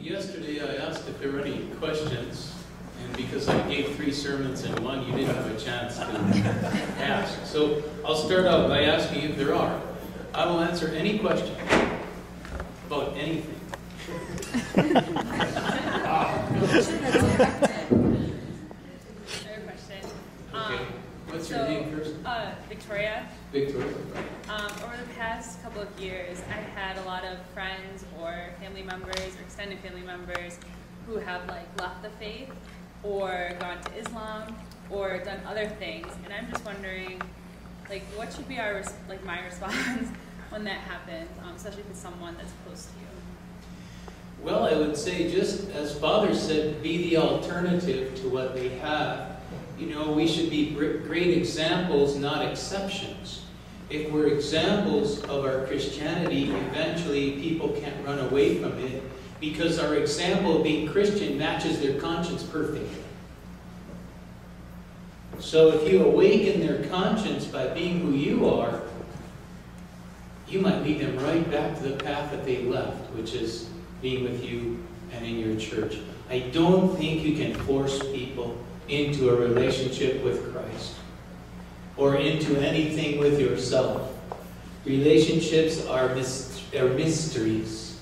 Yesterday I asked if there were any questions, and because I gave 3 sermons in one, you didn't have a chance to ask. So I'll start out by asking if there are. I will answer any question about anything. Okay. What's your name first? Victoria. Victoria. Over the past couple of years, I've had a lot of friends or family members or extended family members who have left the faith or gone to Islam or done other things, and I'm just wondering, what should be our my response when that happens, especially to someone that's close to you? Well, I would say, just as Father said, be the alternative to what they have. You know, we should be great examples, not exceptions. If we're examples of our Christianity, eventually people can't run away from it because our example of being Christian matches their conscience perfectly. So if you awaken their conscience by being who you are, you might lead them right back to the path that they left, which is being with you and in your church. I don't think you can force people into a relationship with Christ or into anything with yourself. Relationships are mysteries.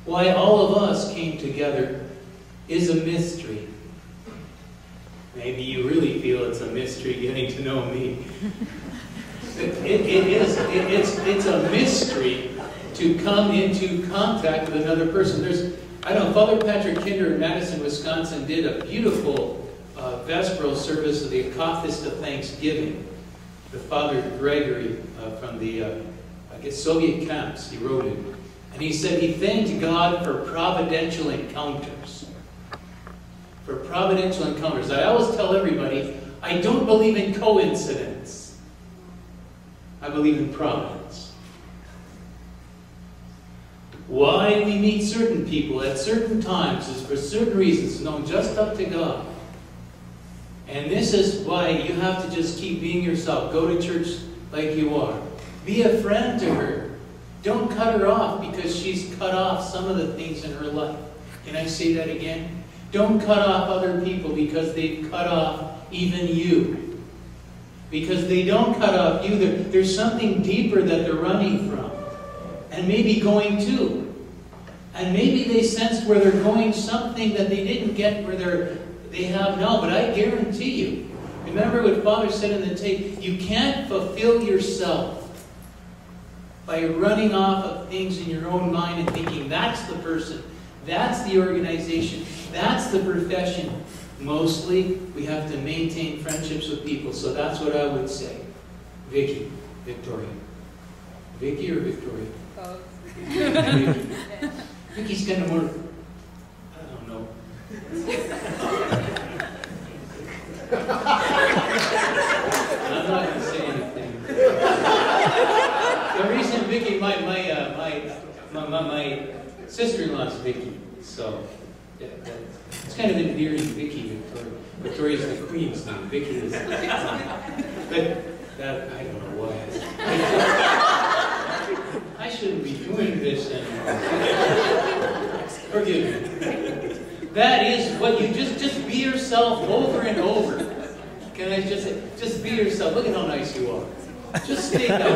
Why all of us came together is a mystery. Maybe you really feel it's a mystery getting to know me. It's a mystery to come into contact with another person. Father Patrick Kinder in Madison, Wisconsin did a beautiful vesperal service of the Akathist of Thanksgiving. The Father Gregory from the Soviet camps, he wrote it. And he said he thanked God for providential encounters. For providential encounters. I always tell everybody, I don't believe in coincidence. I believe in providence. Why we meet certain people at certain times is for certain reasons, known just up to God. And this is why you have to just keep being yourself. Go to church like you are. Be a friend to her. Don't cut her off because she's cut off some of the things in her life. Can I say that again? Don't cut off other people because they've cut off even you. Because they don't cut off you. There's something deeper that they're running from. And maybe going to. And maybe they sensed where they're going something that they didn't get where they have now. But I guarantee you, remember what Father said in the tape, you can't fulfill yourself by running off of things in your own mind and thinking that's the person, that's the organization, that's the profession. Mostly, we have to maintain friendships with people. So that's what I would say. Victoria. Vicky or Victoria? Both. Vicky's kind of more, I don't know. I'm not going to say anything. The reason Vicky, my sister-in-law's Vicky, so it's kind of endearing. Vicky, Victoria's the Queen's name. Vicky is. But that I don't know why. I shouldn't be doing this anymore. Forgive me. That is what you just be yourself over and over. Can I just say, just be yourself. Look at how nice you are. Just stay there.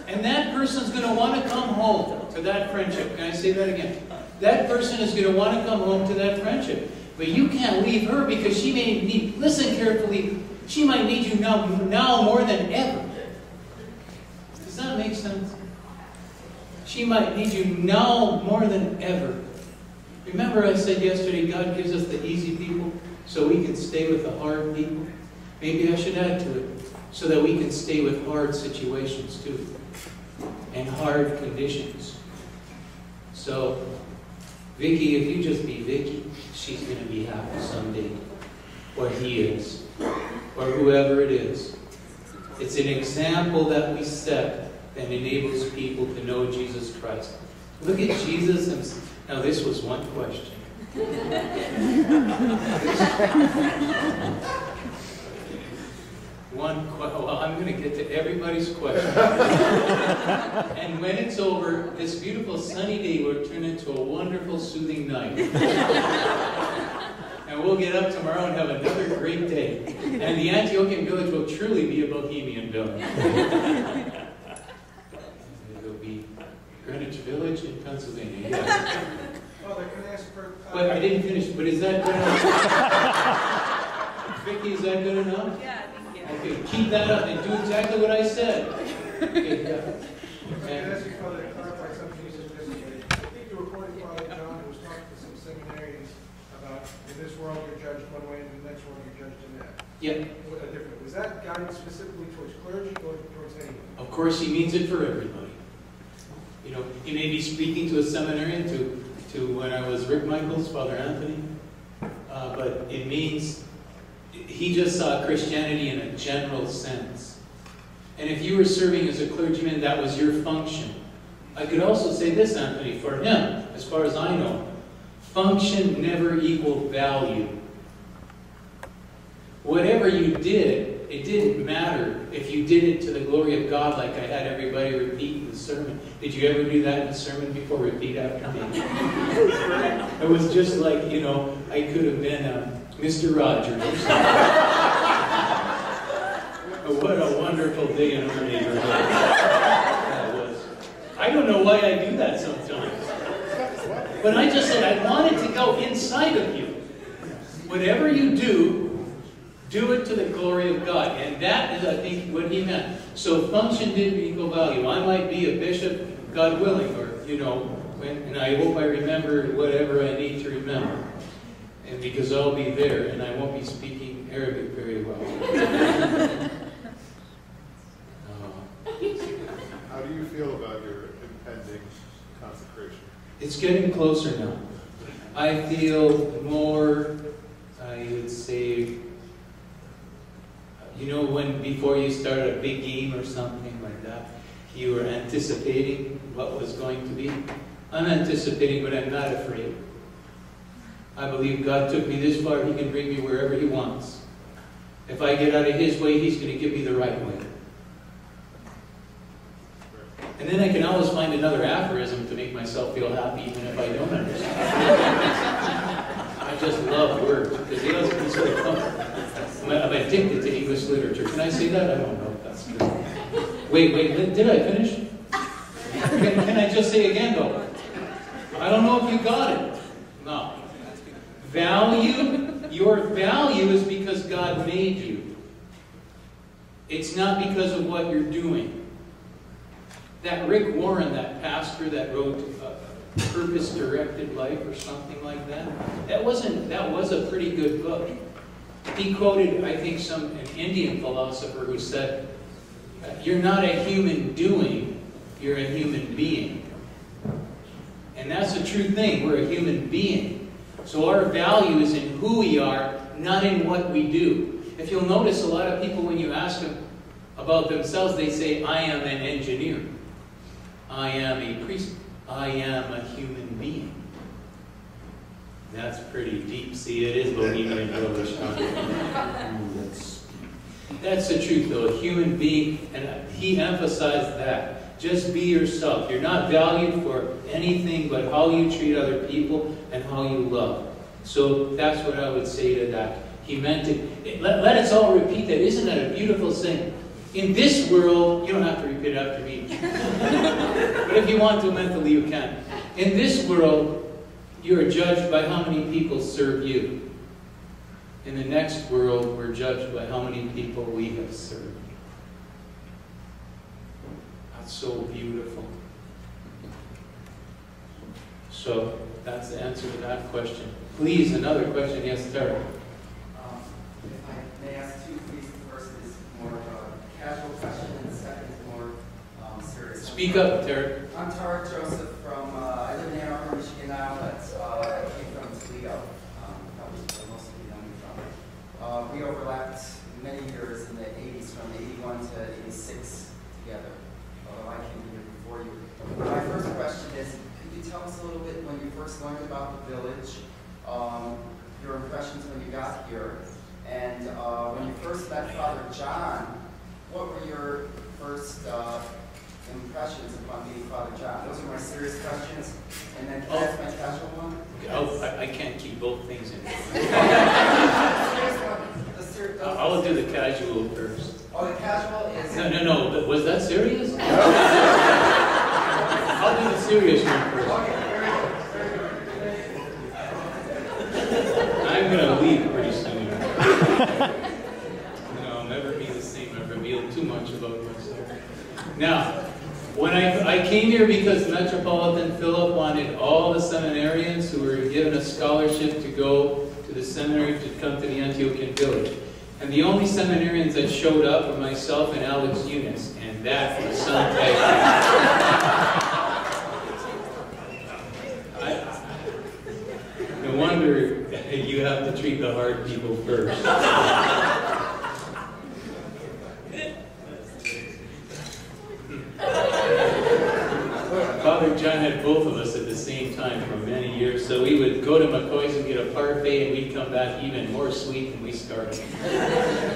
And that person's going to want to come home to that friendship. Can I say that again? That person is going to want to come home to that friendship. But you can't leave her because she may need, listen carefully, she might need you now more than ever. Does that make sense? She might need you now more than ever. Remember I said yesterday, God gives us the easy people so we can stay with the hard people? Maybe I should add to it, so that we can stay with hard situations too, and hard conditions. So, Vicky, if you just be Vicky, she's going to be happy someday. Or he is. Or whoever it is. It's an example that we set that enables people to know Jesus Christ. Look at Jesus himself. Now this was one question. well, I'm going to get to everybody's question. And when it's over, this beautiful sunny day will turn into a wonderful, soothing night. And we'll get up tomorrow and have another great day. And the Antiochian village will truly be a bohemian village. It'll be Greenwich Village in Pennsylvania. Yeah. Father, can I ask for... But I didn't finish, but is that good enough? Vicky, is that good enough? Yeah, thank you. Okay, keep that up and do exactly what I said. Okay, yeah. Can I ask you, Father, to clarify something you said yesterday? I think you were quoting Father John, who was talking to some seminaries about, in this world you're judged one way, and in the next world you're judged in that. Yeah. Different. Was that guided specifically towards clergy or towards anyone? Of course, he means it for everybody. You know, he may be speaking to a seminarian, to when I was Rick Michaels, Father Anthony, but it means he just saw Christianity in a general sense. And if you were serving as a clergyman, that was your function. I could also say this, Anthony, for him, as far as I know, function never equaled value. Whatever you did, it didn't matter if you did it to the glory of God, like I had everybody repeat the sermon. Did you ever do that in a sermon before? Repeat after me. It was just like, you know, I could have been Mr. Rogers or something. What a wonderful day in our neighborhood that was. I don't know why I do that sometimes. But I just said I wanted to go inside of you. Whatever you do it to the glory of God. And that is, I think, what he meant. So function didn't equal value. I might be a bishop, God willing, or, you know, and I hope I remember whatever I need to remember. And because I'll be there, and I won't be speaking Arabic very well. How do you feel about your impending consecration? It's getting closer now. I feel more, I would say, you know, when before you start a big game or something like that, you were anticipating what was going to be. I'm anticipating, but I'm not afraid. I believe God took me this far, he can bring me wherever he wants. If I get out of his way, he's going to give me the right way. And then I can always find another aphorism to make myself feel happy, even if I don't understand. I just love words, because they always be so fun. I'm addicted to English literature. Can I say that? I don't know if that's true. Wait, did I finish? Can I just say again, though? I don't know if you got it. No. Value, your value is because God made you. It's not because of what you're doing. That Rick Warren, that pastor that wrote Purpose-Directed Life or something like that, that was a pretty good book. He quoted, I think, an Indian philosopher who said, you're not a human doing, you're a human being. And that's a true thing. We're a human being. So our value is in who we are, not in what we do. If you'll notice, a lot of people, when you ask them about themselves, they say, I am an engineer. I am a priest. I am a human being. That's pretty deep. See, it is Bohemian Village. That's the truth, though. A human being, and he emphasized that. Just be yourself. You're not valued for anything but how you treat other people and how you love. So that's what I would say to that. He meant it. Let us all repeat that. Isn't that a beautiful thing? In this world, you don't have to repeat it after me. But if you want to mentally, you can. In this world, you are judged by how many people serve you. In the next world, we're judged by how many people we have served. That's so beautiful. So, that's the answer to that question. Please, another question. Yes, Tara. If I may ask two, please. The first is more casual question, and the second is more serious. Speak up, Tara. I'm Tara Joseph from, I live in Ann Arbor, Michigan now, but I came from Toledo. Probably most of you know me from. We overlapped many years in the 80s, from 81 to 86 together, although I came here before you. My first question is, could you tell us a little bit when you first learned about the village, your impressions when you got here, and when you first met Father John, first impressions upon meeting Father John? Those are my serious questions. And then can I ask my casual one? I can't keep both things in. I'll do the casual first. Oh, the casual is... No. But was that serious? I'll do the serious one first. Okay, very good. I'm going to leave pretty soon. I'll never be the same. I've revealed too much about myself. Now, when I came here because Metropolitan Philip wanted all the seminarians who were given a scholarship to go to the seminary to come to the Antiochian village. And the only seminarians that showed up were myself and Alex Eunice, and that was some type. No wonder you have to treat the hard people first. Father John had both of us at the same time for many years, so we would go to McCoy's and get a parfait, and we'd come back even more sweet than we started.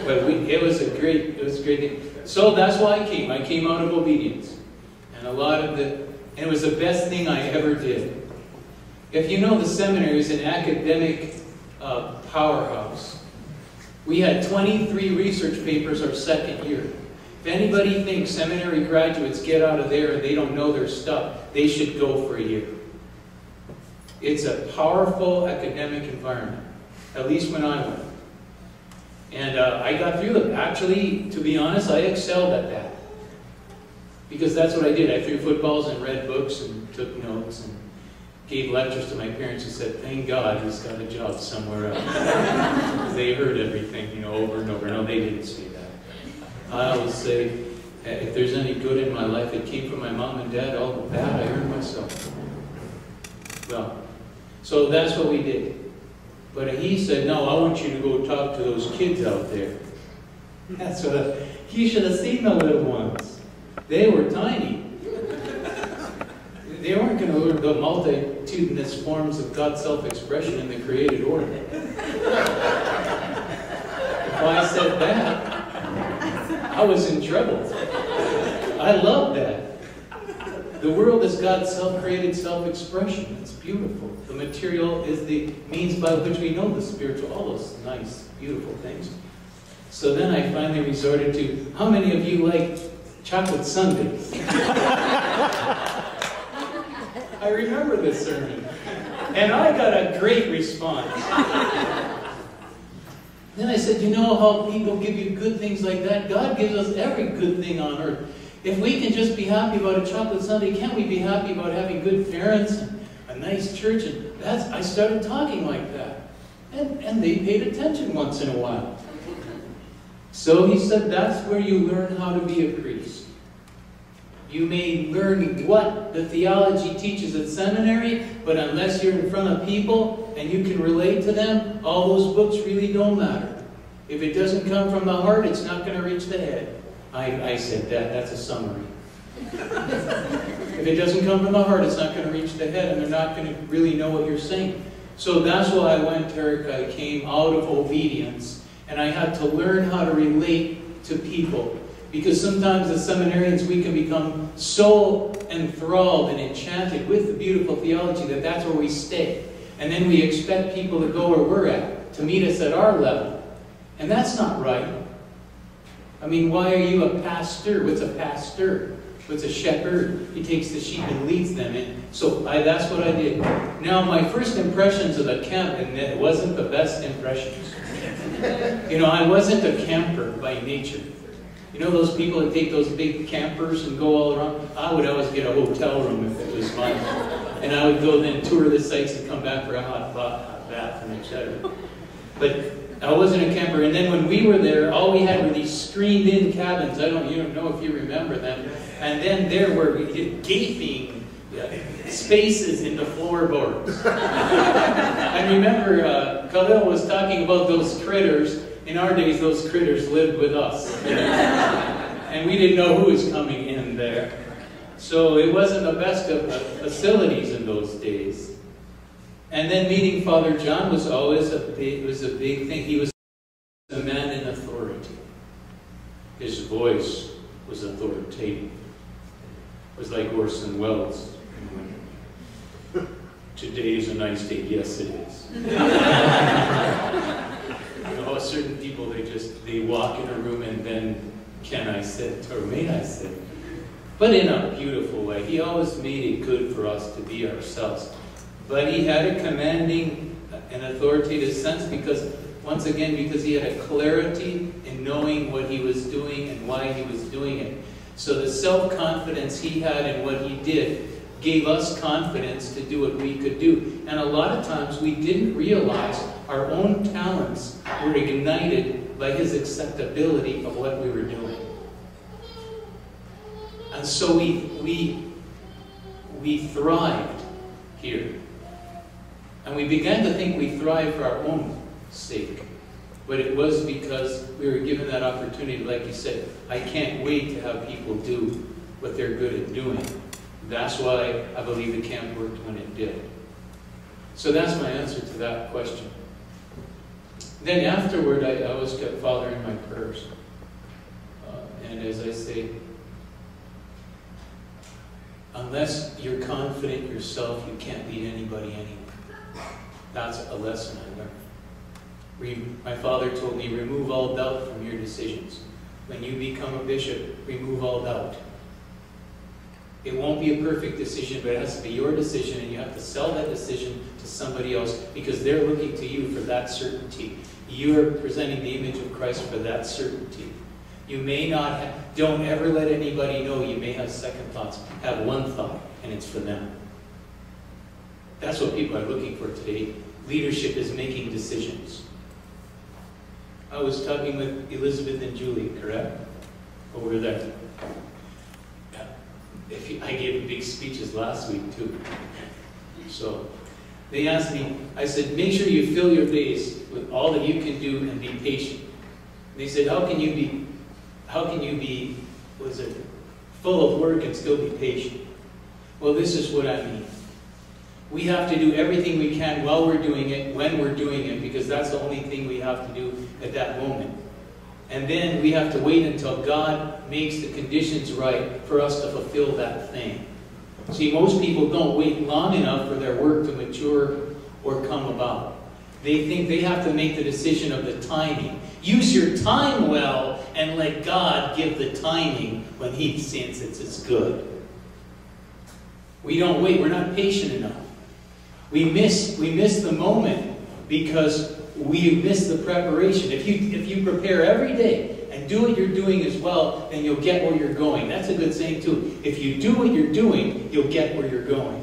But it was a great thing. So that's why I came. I came out of obedience, and it was the best thing I ever did. If you know, the seminary is an academic powerhouse. We had 23 research papers our second year. If anybody thinks seminary graduates get out of there and they don't know their stuff, they should go for a year. It's a powerful academic environment, at least when I went. And I got through them. Actually, to be honest, I excelled at that. Because that's what I did. I threw footballs and read books and took notes and gave lectures to my parents who said, thank God he's got a job somewhere else. They heard everything, over and over. No, they didn't say that. I always say, if there's any good in my life, it came from my mom and dad. All the bad I earned myself. Well, so that's what we did. But he said, no, I want you to go talk to those kids out there. That's what he should have seen the little ones. They were tiny. They weren't going to learn the multitudinous forms of God's self-expression in the created order. If I said that, I was in trouble. I love that. The world is God's self-created self-expression. It's beautiful. The material is the means by which we know the spiritual, all those nice, beautiful things. So then I finally resorted to, how many of you like chocolate sundaes? I remember this sermon. And I got a great response. Then I said, you know how people give you good things like that? God gives us every good thing on earth. If we can just be happy about a chocolate sundae, can't we be happy about having good parents and a nice church? And I started talking like that. And they paid attention once in a while. So he said, that's where you learn how to be a priest. You may learn what the theology teaches at seminary, but unless you're in front of people and you can relate to them, all those books really don't matter. If it doesn't come from the heart, it's not going to reach the head. I said that. That's a summary. If it doesn't come from the heart, it's not going to reach the head, and they're not going to really know what you're saying. So that's why I went, Eric. I came out of obedience, and I had to learn how to relate to people. Because sometimes as seminarians, we can become so enthralled and enchanted with the beautiful theology that that's where we stay. And then we expect people to go where we're at, to meet us at our level. And that's not right. I mean, why are you a pastor? What's a pastor? What's a shepherd? He takes the sheep and leads them in. So that's what I did. Now, my first impressions of the camp, and it wasn't the best impressions. I wasn't a camper by nature. You know those people that take those big campers and go all around? I would always get a hotel room if it was mine. And I would go then tour the sites and come back for a hot bath and etc. But I wasn't a camper. And then when we were there, all we had were these screened-in cabins. I don't know if you remember them. And then there were gaping spaces in the floorboards. I remember Khalil was talking about those critters. In our days, those critters lived with us. And we didn't know who was coming in there. So it wasn't the best of facilities in those days. And then meeting Father John was always a big thing. He was a man in authority. His voice was authoritative. It was like Orson Welles. Today is a nice day. Yes, it is. Certain people, they walk in a room and then, can I sit or may I sit? But in a beautiful way. He always made it good for us to be ourselves. But he had a commanding and authoritative sense because, once again, because he had a clarity in knowing what he was doing and why he was doing it. So the self-confidence he had in what he did gave us confidence to do what we could do. And a lot of times we didn't realize our own talents were ignited by his acceptability of what we were doing. And so we thrived here. And we began to think we thrived for our own sake. But it was because we were given that opportunity, like you said, I can't wait to have people do what they're good at doing. That's why I believe the camp worked when it did. So that's my answer to that question. Then afterward, I always kept Father in my prayers. And as I say, unless you're confident yourself, you can't lead anybody anywhere. That's a lesson I learned. My father told me, remove all doubt from your decisions. When you become a bishop, remove all doubt. It won't be a perfect decision, but it has to be your decision, and you have to sell that decision to somebody else because they're looking to you for that certainty. You're presenting the image of Christ for that certainty. You may not don't ever let anybody know you may have second thoughts. Have one thought, and it's for them. That's what people are looking for today. Leadership is making decisions. I was talking with Elizabeth and Julie, correct? Over there. I gave big speeches last week too. So they asked me, I said, make sure you fill your days with all that you can do and be patient. They said, how can you be, full of work and still be patient? Well, this is what I mean. We have to do everything we can while we're doing it, when we're doing it, because that's the only thing we have to do at that moment. And then we have to wait until God makes the conditions right for us to fulfill that thing. See, most people don't wait long enough for their work to mature or come about. They think they have to make the decision of the timing. Use your time well and let God give the timing when He thinks it's good. We don't wait. We're not patient enough. We miss the moment because we miss the preparation. If you prepare every day and do what you're doing as well, then you'll get where you're going. That's a good saying too. If you do what you're doing, you'll get where you're going,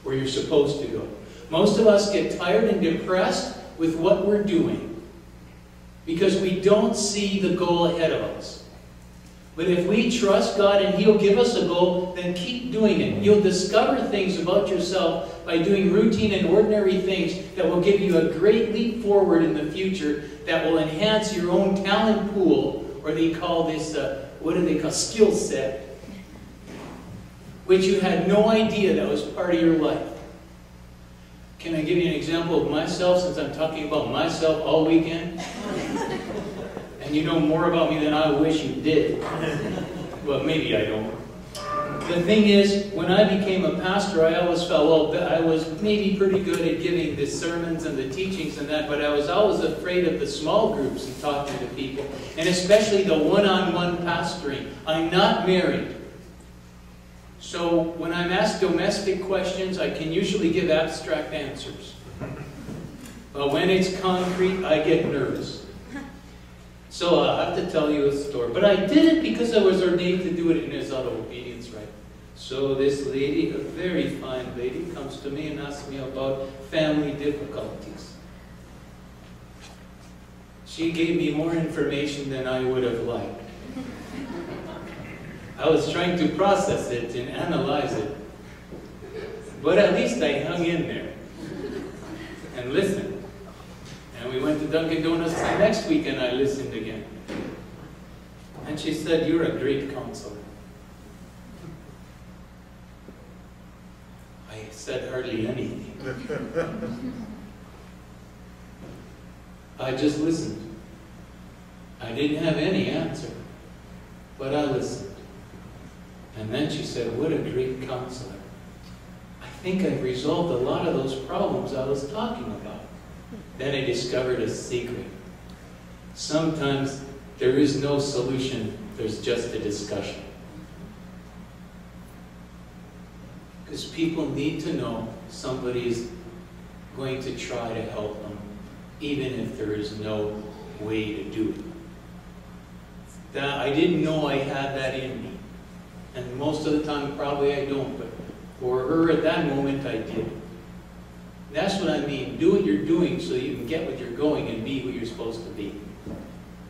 where you're supposed to go. Most of us get tired and depressed with what we're doing because we don't see the goal ahead of us. But if we trust God and He'll give us a goal, then keep doing it. You'll discover things about yourself by doing routine and ordinary things that will give you a great leap forward in the future that will enhance your own talent pool, or they call this, skill set, which you had no idea that was part of your life. Can I give you an example of myself, since I'm talking about myself all weekend? And you know more about me than I wish you did. Well, maybe I don't. The thing is, when I became a pastor, I always felt, well, I was maybe pretty good at giving the sermons and the teachings and that, but I was always afraid of the small groups and talking to people, and especially the one-on-one pastoring. I'm not married. So when I'm asked domestic questions, I can usually give abstract answers. But when it's concrete, I get nervous. So I have to tell you a story. But I did it because I was ordained to do it, and it's out of obedience, right? So this lady, a very fine lady, comes to me and asks me about family difficulties. She gave me more information than I would have liked. I was trying to process it and analyze it. But at least I hung in there and listened. And we went to Dunkin' Donuts the next week and I listened again. And she said, "You're a great counselor." I said hardly anything. I just listened. I didn't have any answer, but I listened. And then she said, what a great counselor. I think I've resolved a lot of those problems I was talking about. Then I discovered a secret. Sometimes there is no solution, there's just a discussion. Because people need to know somebody is going to try to help them, even if there is no way to do it. I didn't know I had that in me. And most of the time, probably I don't, but for her at that moment, I did. That's what I mean. Do what you're doing so you can get what you're going and be what you're supposed to be.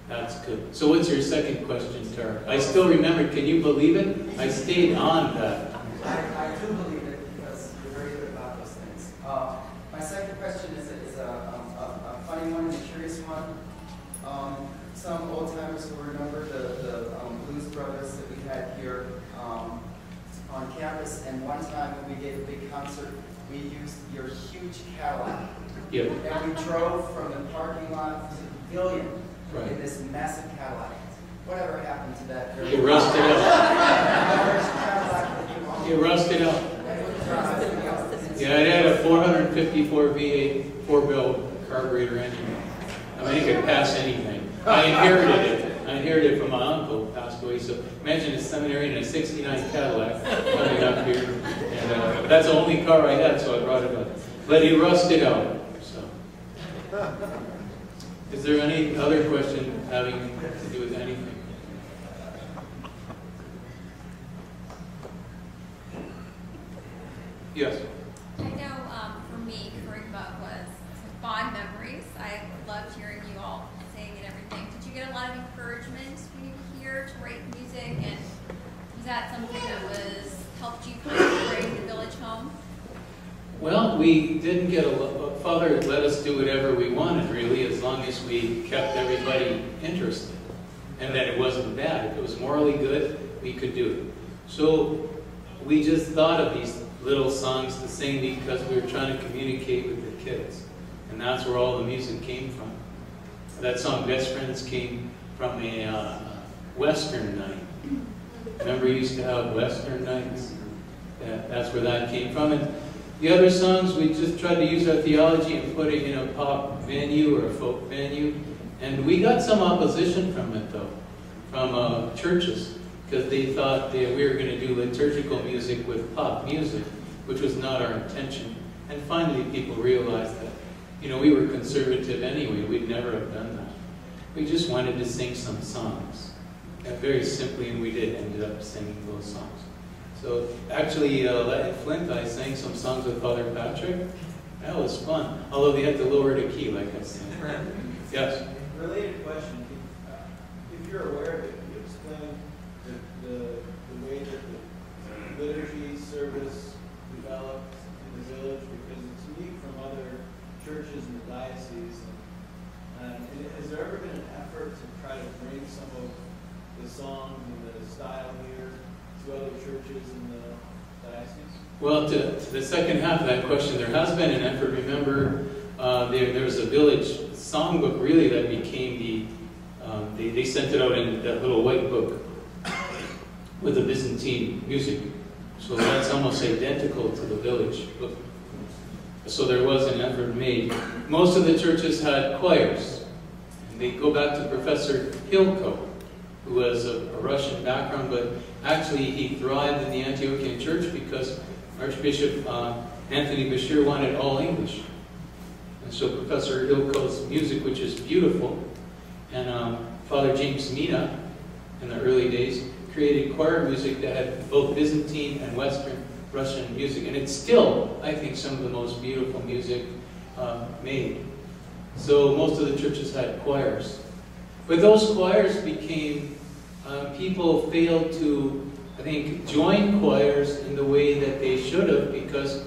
That's good. So what's your second question, Tara? I still remember, can you believe it? I stayed on that. I do believe it because you're very good about those things. My second question is a funny one and a curious one. Some old timers will remember the Blues Brothers that we had here on campus, and one time when we gave a big concert, we used your huge Cadillac. Yep. And we drove from the parking lot to the pavilion in this massive Cadillac. Whatever happened to that? It rusted out. It rusted out. Yeah, it had a 454 V8 4-valve carburetor engine. I mean, it could pass anything. I inherited it. I inherited it from my uncle, who passed away. So imagine a seminary in a '69 Cadillac coming up here. And that's the only car I had, so I brought it up. But it rusted out. So, is there any other question having to do with anything? Yes. I know for me, Kerygma was some fond memories. I loved hearing you all sing and everything. Did you get a lot of encouragement when you were here to write music? And was that something that was helped you kind of bring the village home? Well, we didn't get Father let us do whatever we wanted, really, as long as we kept everybody interested. And that it wasn't bad. If it was morally good, we could do it. So we just thought of these little songs to sing because we were trying to communicate with the kids. And that's where all the music came from. That song, Best Friends, came from a Western night. Remember, we used to have Western nights? That's where that came from. And the other songs, we just tried to use our theology and put it in a pop venue or a folk venue. And we got some opposition from it, though, from churches, because they thought that we were going to do liturgical music with pop music, which was not our intention. And finally, people realized that, you know, we were conservative anyway. We'd never have done that. We just wanted to sing some songs. Very simply, and we did ended up singing those songs. So actually, at Flint, I sang some songs with Father Patrick. That was fun. Although they had to lower the key, like I said. Yes? Related question. If you're aware of it, can you explain the way that the liturgy service developed in the village? Because it's unique from other churches in the diocese. And has there ever been an effort to try to bring some of the songs and the style here to other churches in the diocese? Well, to the second half of that question, there has been an effort. Remember, there was a village songbook, really, that became they sent it out in that little white book with the Byzantine music. So that's almost identical to the village book. So there was an effort made. Most of the churches had choirs. And they go back to Professor Hilko, who was a Russian background, but actually he thrived in the Antiochian church because Archbishop Anthony Bashir wanted all English. And so Professor Hilko's music, which is beautiful, and Father James Mina, in the early days, created choir music that had both Byzantine and Western Russian music. And it's still, I think, some of the most beautiful music made. So most of the churches had choirs. But those choirs became, people failed to, I think, join choirs in the way that they should have, because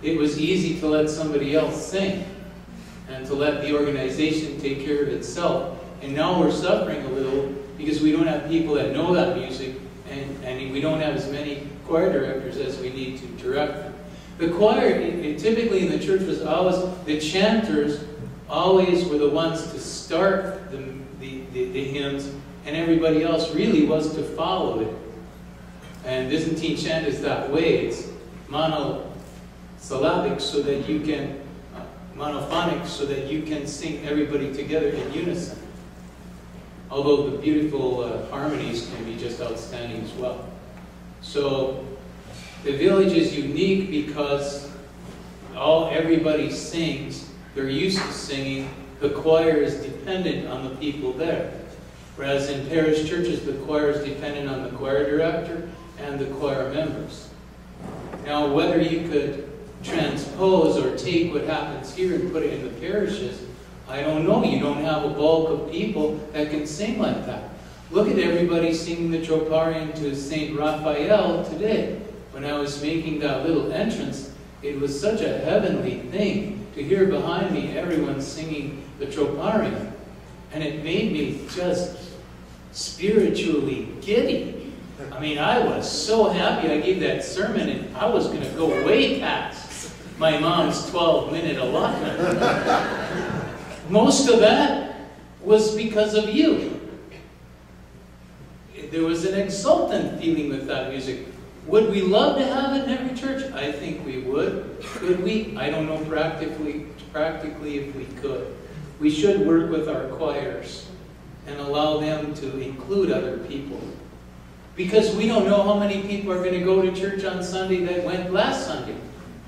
it was easy to let somebody else sing and to let the organization take care of itself. And now we're suffering a little because we don't have people that know that music, and we don't have as many choir directors as we need to direct them. The choir, typically in the church, was always, the chanters always were the ones to start the hymns, and everybody else really was to follow it. And Byzantine chant is that way. It's monosyllabic so that you can, monophonic so that you can sing everybody together in unison. Although the beautiful harmonies can be just outstanding as well. So the village is unique because everybody sings. They're used to singing. The choir is dependent on the people there. Whereas in parish churches, the choir is dependent on the choir director and the choir members. Now, whether you could transpose or take what happens here and put it in the parishes, I don't know. You don't have a bulk of people that can sing like that. Look at everybody singing the Troparion to St. Raphael today. When I was making that little entrance, it was such a heavenly thing to hear behind me everyone singing the Troparion. And it made me just spiritually giddy. I mean, I was so happy I gave that sermon, and I was going to go way past my mom's 12-minute allotment. Most of that was because of you. There was an exultant feeling with that music. Would we love to have it in every church? I think we would. Could we? I don't know practically if we could. We should work with our choirs and allow them to include other people. Because we don't know how many people are going to go to church on Sunday that went last Sunday.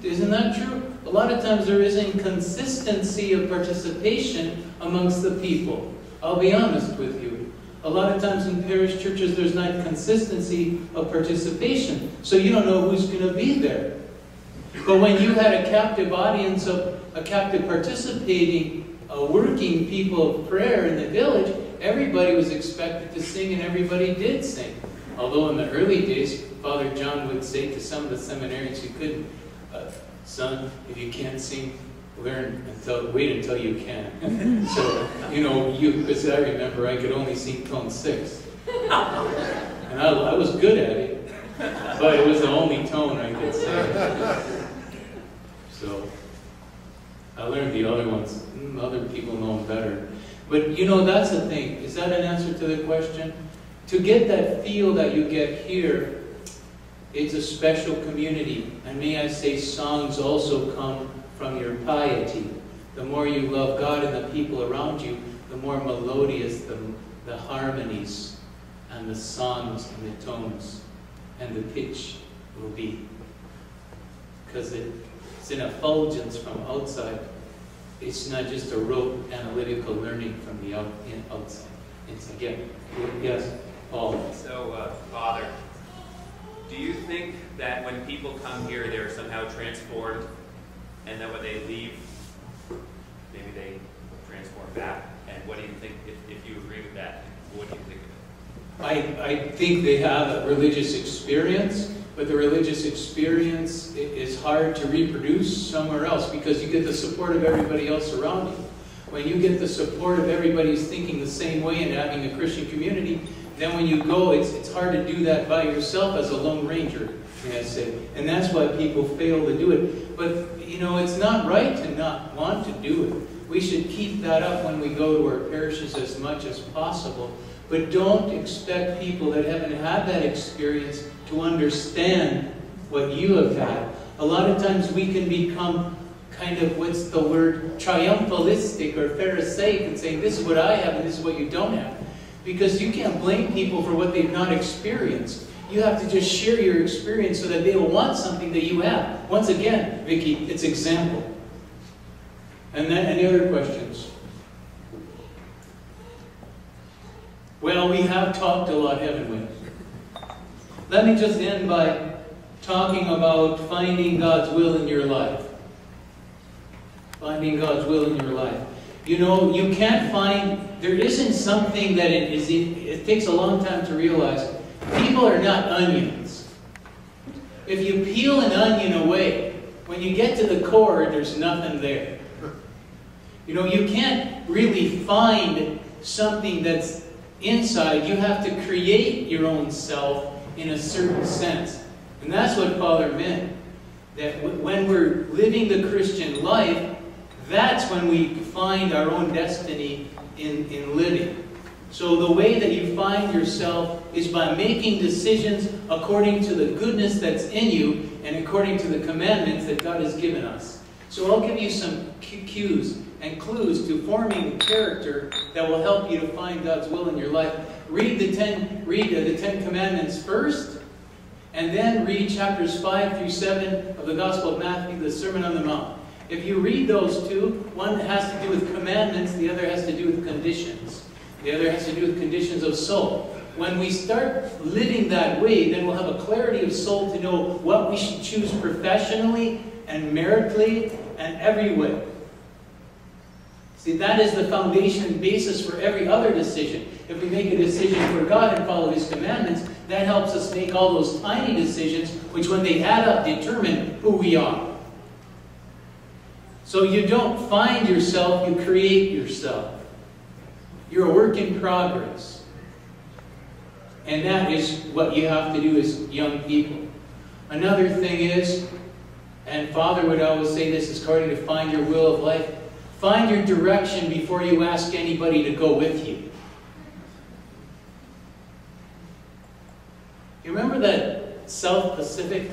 Isn't that true? A lot of times there is inconsistency of participation amongst the people. I'll be honest with you. A lot of times in parish churches there's not consistency of participation. So you don't know who's going to be there. But when you had a captive audience of a captive participating working people of prayer in the village, everybody was expected to sing and everybody did sing. Although in the early days, Father John would say to some of the seminarians who couldn't, son, if you can't sing, wait until you can. So, because I remember I could only sing tone 6. And I was good at it, but it was the only tone I could sing. So, I learned the other ones. Other people know them better. But that's the thing. Is that an answer to the question? To get that feel that you get here, it's a special community. And may I say, songs also come from your piety. The more you love God and the people around you, the more melodious the harmonies and the songs and the tones and the pitch will be. Because it's an effulgence from outside. It's not just a rote analytical learning from the outside. It's again, yes, Paul. So, Father, do you think that when people come here, they're somehow transformed, and that when they leave, maybe they transform back? And what do you think, if you agree with that, what do you think of it? I think they have a religious experience, but the religious experience is hard to reproduce somewhere else because you get the support of everybody else around you. When you get the support of everybody who's thinking the same way and having a Christian community, then when you go, it's hard to do that by yourself as a lone ranger, may I say. And that's why people fail to do it. But, it's not right to not want to do it. We should keep that up when we go to our parishes as much as possible. But don't expect people that haven't had that experience to understand what you have had. A lot of times we can become kind of, what's the word, triumphalistic or pharisaic and saying, this is what I have and this is what you don't have. Because you can't blame people for what they've not experienced. You have to just share your experience so that they will want something that you have. Once again, Vicky, it's example. And then, any other questions? Well, we have talked a lot, haven't we? Let me just end by talking about finding God's will in your life. Finding God's will in your life. You can't find, there isn't something that it takes a long time to realize. People are not onions. If you peel an onion away, when you get to the core, there's nothing there. You can't really find something that's inside. You have to create your own self in a certain sense. And that's what Father meant. That when we're living the Christian life, that's when we find our own destiny in living. So the way that you find yourself is by making decisions according to the goodness that's in you and according to the commandments that God has given us. So I'll give you some cues and clues to forming character that will help you to find God's will in your life. Read the Ten Commandments first, and then read chapters 5 through 7 of the Gospel of Matthew, the Sermon on the Mount. If you read those two, one has to do with commandments, the other has to do with conditions. The other has to do with conditions of soul. When we start living that way, then we'll have a clarity of soul to know what we should choose professionally and maritally and every way. See, that is the foundation and basis for every other decision. If we make a decision for God and follow His commandments, that helps us make all those tiny decisions, which when they add up, determine who we are. So you don't find yourself, you create yourself. You're a work in progress. And that is what you have to do as young people. Another thing is, and Father would always say this, is according to find your will of life. Find your direction before you ask anybody to go with you. You remember that South Pacific?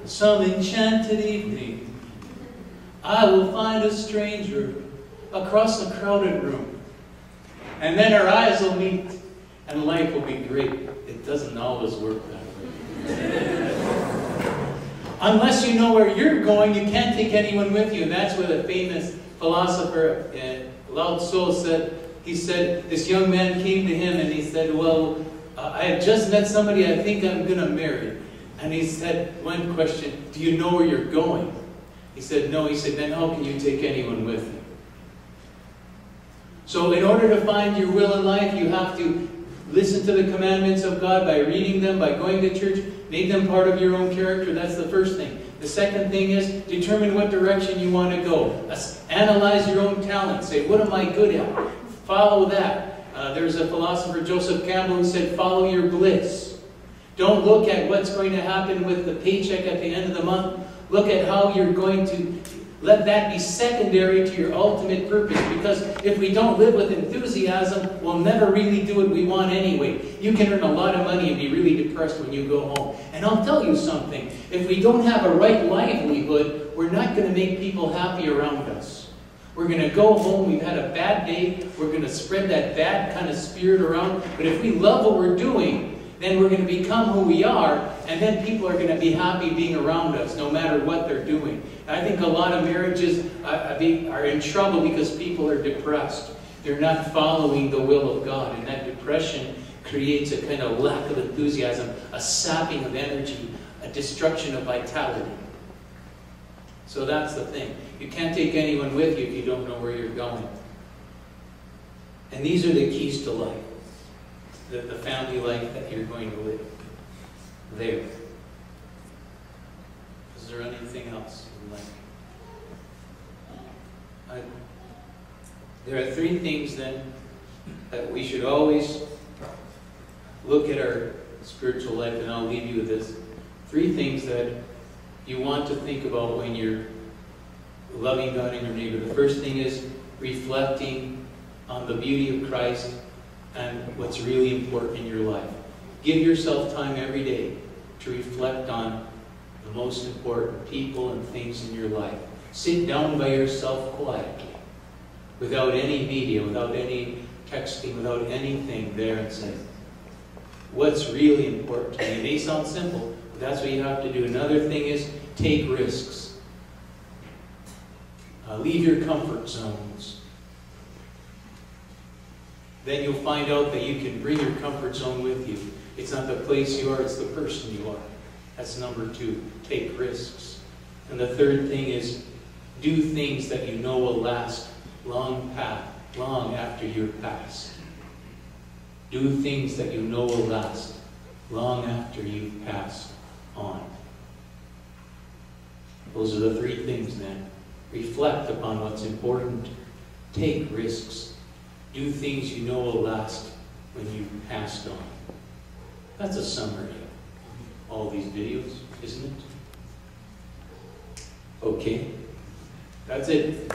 Some enchanted evening, I will find a stranger across a crowded room. And then our eyes will meet and life will be great. It doesn't always work that way. Unless you know where you're going, you can't take anyone with you. And that's what a famous philosopher, Lao Tzu, said. He said, this young man came to him and he said, well, I have just met somebody I think I'm going to marry. And he said, one question, do you know where you're going? He said, no. He said, then how can you take anyone with you? So in order to find your will in life, you have to listen to the commandments of God by reading them, by going to church, make them part of your own character. That's the first thing. The second thing is determine what direction you want to go. Analyze your own talent. Say, what am I good at? Follow that. There's a philosopher, Joseph Campbell, who said, follow your bliss. Don't look at what's going to happen with the paycheck at the end of the month. Look at how you're going to let that be secondary to your ultimate purpose. Because if we don't live with enthusiasm, we'll never really do what we want anyway. You can earn a lot of money and be really depressed when you go home. And I'll tell you something. If we don't have a right livelihood, we're not going to make people happy around us. We're going to go home, we've had a bad day, we're going to spread that bad kind of spirit around. But if we love what we're doing, then we're going to become who we are, and then people are going to be happy being around us, no matter what they're doing. I think a lot of marriages are in trouble because people are depressed. They're not following the will of God, and that depression creates a kind of lack of enthusiasm, a sapping of energy, a destruction of vitality. So that's the thing. You can't take anyone with you if you don't know where you're going. And these are the keys to life. The family life that you're going to live. There. Is there anything else in life? There are three things then that we should always look at our spiritual life, and I'll leave you with this. Three things that you want to think about when you're loving God and your neighbor. The first thing is reflecting on the beauty of Christ and what's really important in your life. Give yourself time every day to reflect on the most important people and things in your life. Sit down by yourself quietly, without any media, without any texting, without anything there, and say, what's really important to me? It may sound simple, but that's what you have to do. Another thing is take risks. Leave your comfort zones. Then you'll find out that you can bring your comfort zone with you. It's not the place you are, it's the person you are. That's number two. Take risks. And the third thing is do things that you know will last long after you're past. Do things that you know will last long after you've passed on. Those are the three things then. Reflect upon what's important. Take risks. Do things you know will last when you've passed on. That's a summary of all these videos, isn't it? Okay. That's it.